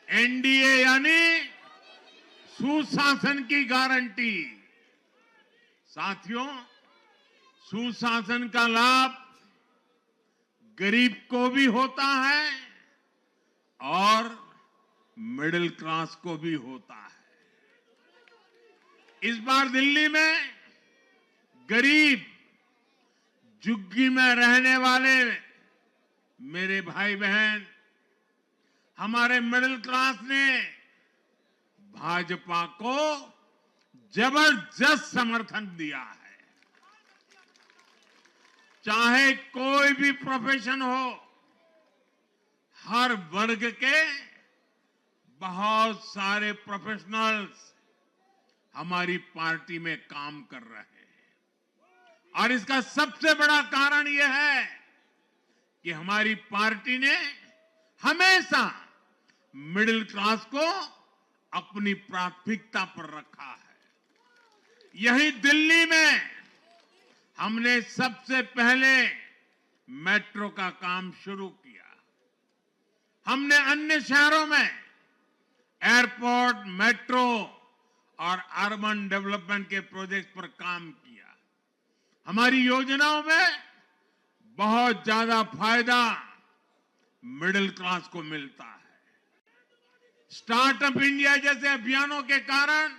NDA यानी सुशासन की गारंटी। साथियों, सुशासन का लाभ गरीब को भी होता है और मिडिल क्लास को भी होता है। इस बार दिल्ली में गरीब, झुग्गी में रहने वाले मेरे भाई बहन, हमारे मिडिल क्लास ने भाजपा को जबरदस्त समर्थन दिया है। चाहे कोई भी प्रोफेशन हो, हर वर्ग के बहुत सारे प्रोफेशनल्स हमारी पार्टी में काम कर रहे हैं और इसका सबसे बड़ा कारण यह है कि हमारी पार्टी ने हमेशा मिडिल क्लास को अपनी प्राथमिकता पर रखा है। यही दिल्ली में हमने सबसे पहले मेट्रो का काम शुरू किया। हमने अन्य शहरों में एयरपोर्ट, मेट्रो और अर्बन डेवलपमेंट के प्रोजेक्ट पर काम किया। हमारी योजनाओं में बहुत ज्यादा फायदा मिडिल क्लास को मिलता है। स्टार्टअप इंडिया जैसे अभियानों के कारण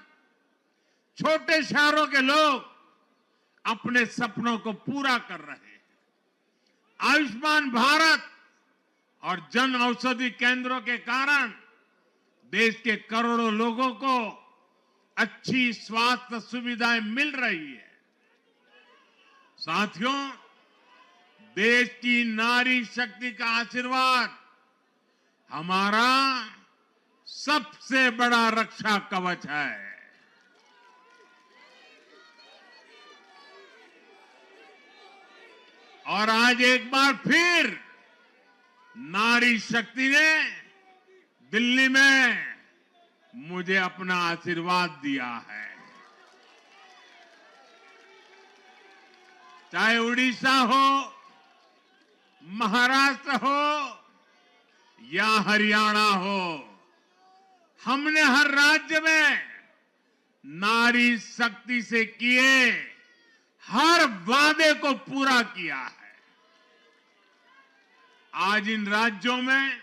छोटे शहरों के लोग अपने सपनों को पूरा कर रहे हैं। आयुष्मान भारत और जन औषधि केंद्रों के कारण देश के करोड़ों लोगों को अच्छी स्वास्थ्य सुविधाएं मिल रही है। साथियों, देश की नारी शक्ति का आशीर्वाद हमारा सबसे बड़ा रक्षा कवच है। और आज एक बार फिर नारी शक्ति ने दिल्ली में मुझे अपना आशीर्वाद दिया है। चाहे उड़ीसा हो, महाराष्ट्र हो या हरियाणा हो, हमने हर राज्य में नारी शक्ति से किए हर वादे को पूरा किया है। आज इन राज्यों में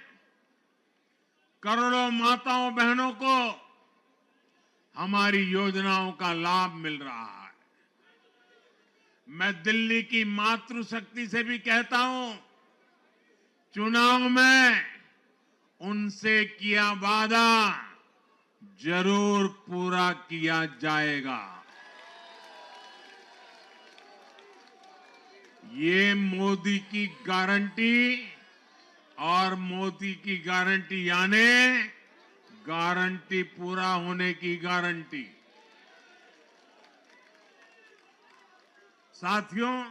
करोड़ों माताओं बहनों को हमारी योजनाओं का लाभ मिल रहा है। मैं दिल्ली की मातृशक्ति से भी कहता हूं, चुनाव में उनसे किया वादा जरूर पूरा किया जाएगा। ये मोदी की गारंटी और मोदी की गारंटी यानी गारंटी पूरा होने की गारंटी। साथियों,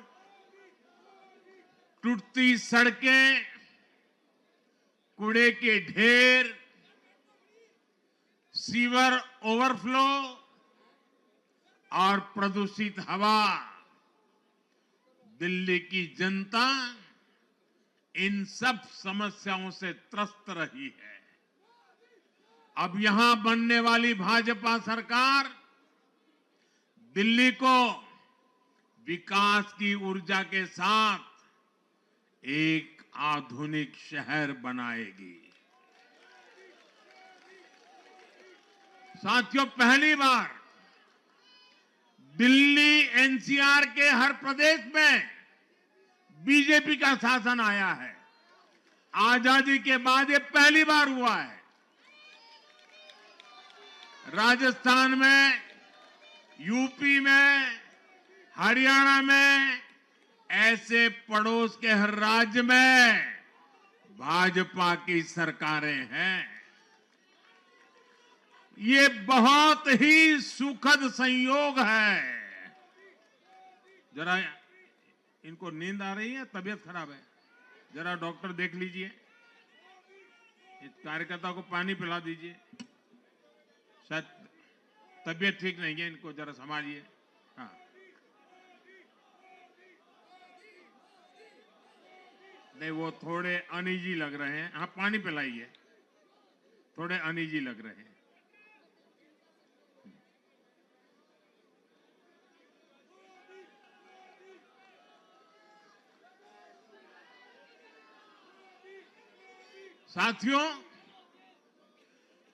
टूटती सड़कें, कूड़े के ढेर, सीवर ओवरफ्लो और प्रदूषित हवा, दिल्ली की जनता इन सब समस्याओं से त्रस्त रही है। अब यहां बनने वाली भाजपा सरकार दिल्ली को विकास की ऊर्जा के साथ एक आधुनिक शहर बनाएगी। साथियों, पहली बार दिल्ली एनसीआर के हर प्रदेश में बीजेपी का शासन आया है। आजादी के बाद ये पहली बार हुआ है। राजस्थान में, यूपी में, हरियाणा में, ऐसे पड़ोस के हर राज्य में भाजपा की सरकारें हैं। ये बहुत ही सुखद संयोग है। जरा इनको नींद आ रही है, तबीयत खराब है, जरा डॉक्टर देख लीजिए। इस कार्यकर्ता को पानी पिला दीजिए, शायद तबीयत ठीक नहीं है, इनको जरा संभालिए। हाँ, नहीं वो थोड़े अनईजी लग रहे हैं। हाँ, पानी पिलाइए। थोड़े अनईजी लग रहे हैं। साथियों,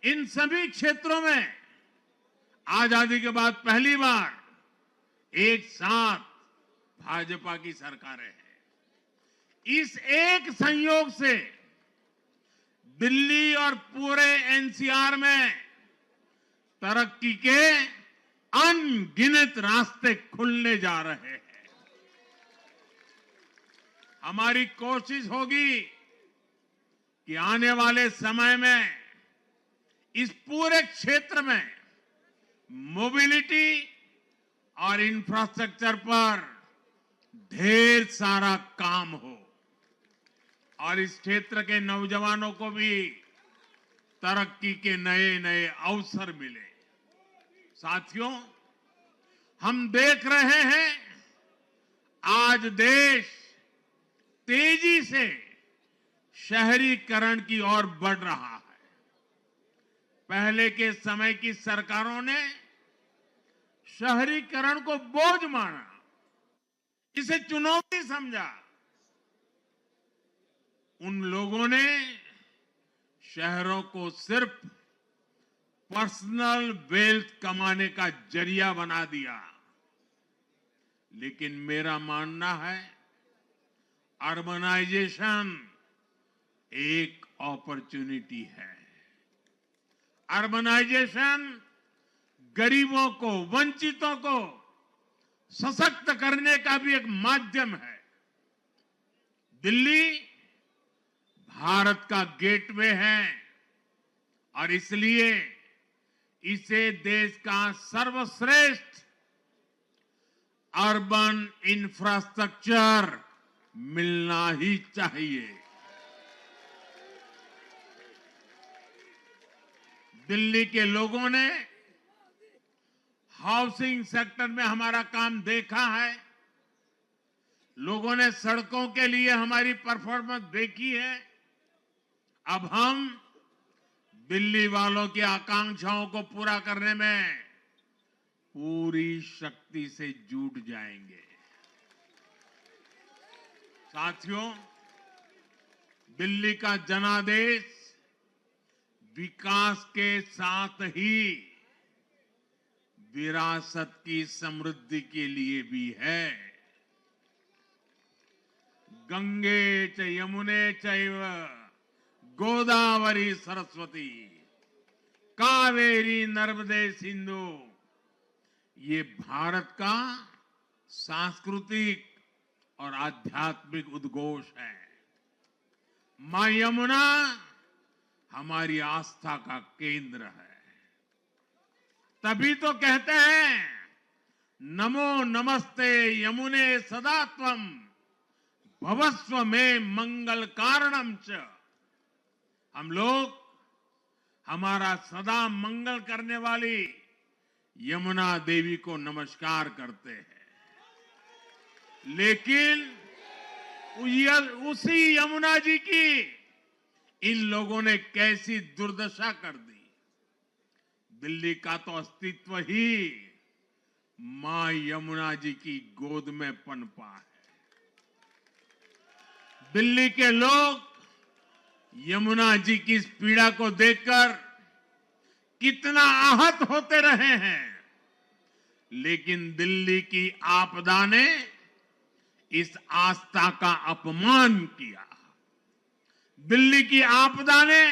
इन सभी क्षेत्रों में आजादी के बाद पहली बार एक साथ भाजपा की सरकारें हैं। इस एक संयोग से दिल्ली और पूरे एनसीआर में तरक्की के अनगिनत रास्ते खुलने जा रहे हैं। हमारी कोशिश होगी कि आने वाले समय में इस पूरे क्षेत्र में मोबिलिटी और इंफ्रास्ट्रक्चर पर ढेर सारा काम हो और इस क्षेत्र के नौजवानों को भी तरक्की के नए नए अवसर मिले। साथियों, हम देख रहे हैं आज देश तेजी से शहरीकरण की ओर बढ़ रहा है। पहले के समय की सरकारों ने शहरीकरण को बोझ माना, इसे चुनौती समझा। उन लोगों ने शहरों को सिर्फ पर्सनल वेल्थ कमाने का जरिया बना दिया। लेकिन मेरा मानना है अर्बनाइजेशन एक अपॉर्चुनिटी है। अर्बनाइजेशन गरीबों को, वंचितों को सशक्त करने का भी एक माध्यम है। दिल्ली भारत का गेटवे है और इसलिए इसे देश का सर्वश्रेष्ठ अर्बन इंफ्रास्ट्रक्चर मिलना ही चाहिए। दिल्ली के लोगों ने हाउसिंग सेक्टर में हमारा काम देखा है। लोगों ने सड़कों के लिए हमारी परफॉर्मेंस देखी है। अब हम दिल्ली वालों की आकांक्षाओं को पूरा करने में पूरी शक्ति से जुट जाएंगे। साथियों, दिल्ली का जनादेश विकास के साथ ही विरासत की समृद्धि के लिए भी है। गंगे च यमुने चैव गोदावरी सरस्वती कावेरी नर्मदे सिंधु, ये भारत का सांस्कृतिक और आध्यात्मिक उद्घोष है। मां यमुना हमारी आस्था का केंद्र है। तभी तो कहते हैं नमो नमस्ते यमुने सदा त्वं भवस्व में मंगल कारणम च। हम लोग हमारा सदा मंगल करने वाली यमुना देवी को नमस्कार करते हैं। लेकिन उसी यमुना जी की इन लोगों ने कैसी दुर्दशा कर दी। दिल्ली का तो अस्तित्व ही मां यमुना जी की गोद में पनपा है। दिल्ली के लोग यमुना जी की इस पीड़ा को देखकर कितना आहत होते रहे हैं, लेकिन दिल्ली की आपदा ने इस आस्था का अपमान किया। दिल्ली की आपदा ने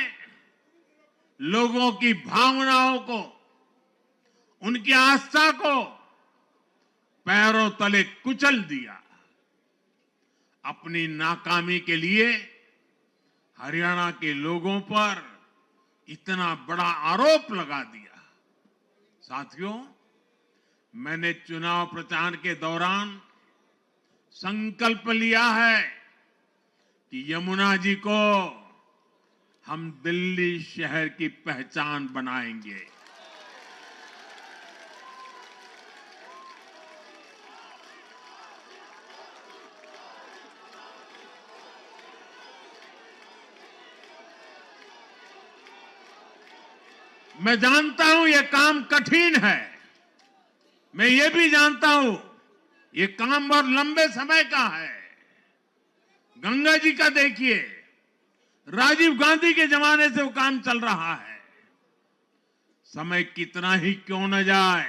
लोगों की भावनाओं को, उनकी आस्था को पैरों तले कुचल दिया। अपनी नाकामी के लिए हरियाणा के लोगों पर इतना बड़ा आरोप लगा दिया। साथियों, मैंने चुनाव प्रचार के दौरान संकल्प लिया है कि यमुना जी को हम दिल्ली शहर की पहचान बनाएंगे। मैं जानता हूं ये काम कठिन है, मैं ये भी जानता हूं ये काम बहुत लंबे समय का है। गंगा जी का देखिए, राजीव गांधी के जमाने से वो काम चल रहा है। समय कितना ही क्यों न जाए,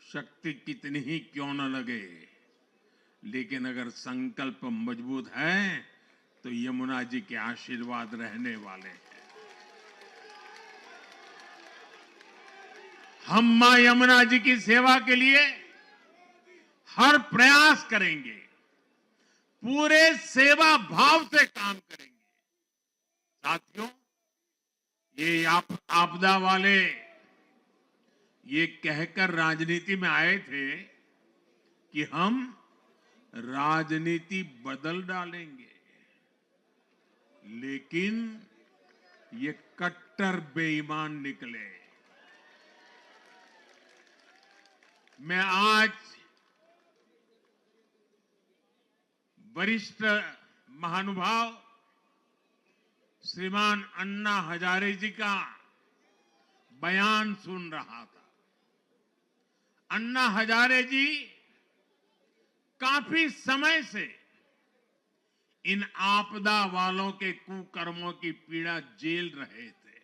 शक्ति कितनी ही क्यों न लगे, लेकिन अगर संकल्प मजबूत है तो यमुना जी के आशीर्वाद रहने वाले हैं। हम मां यमुना जी की सेवा के लिए हर प्रयास करेंगे, पूरे सेवा भाव से काम करेंगे। साथियों, ये आपदा वाले ये कहकर राजनीति में आए थे कि हम राजनीति बदल डालेंगे, लेकिन ये कट्टर बेईमान निकले। मैं आज वरिष्ठ महानुभाव श्रीमान अन्ना हजारे जी का बयान सुन रहा था। अन्ना हजारे जी काफी समय से इन आपदा वालों के कुकर्मों की पीड़ा झेल रहे थे।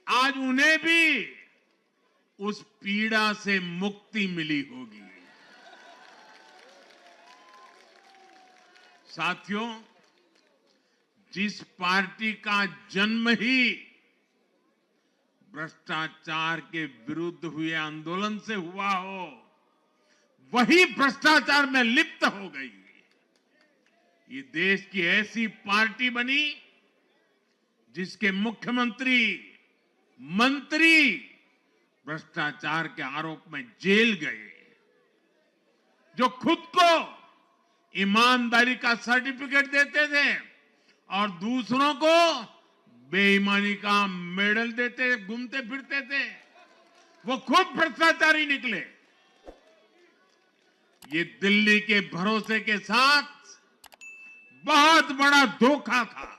आज उन्हें भी उस पीड़ा से मुक्ति मिली होगी। साथियों, जिस पार्टी का जन्म ही भ्रष्टाचार के विरुद्ध हुए आंदोलन से हुआ हो, वही भ्रष्टाचार में लिप्त हो गई। ये देश की ऐसी पार्टी बनी जिसके मुख्यमंत्री, मंत्री भ्रष्टाचार के आरोप में जेल गए, जो खुद को ईमानदारी का सर्टिफिकेट देते थे और दूसरों को बेईमानी का मेडल देते घूमते फिरते थे, वो खुद भ्रष्टाचारी निकले। ये दिल्ली के भरोसे के साथ बहुत बड़ा धोखा था।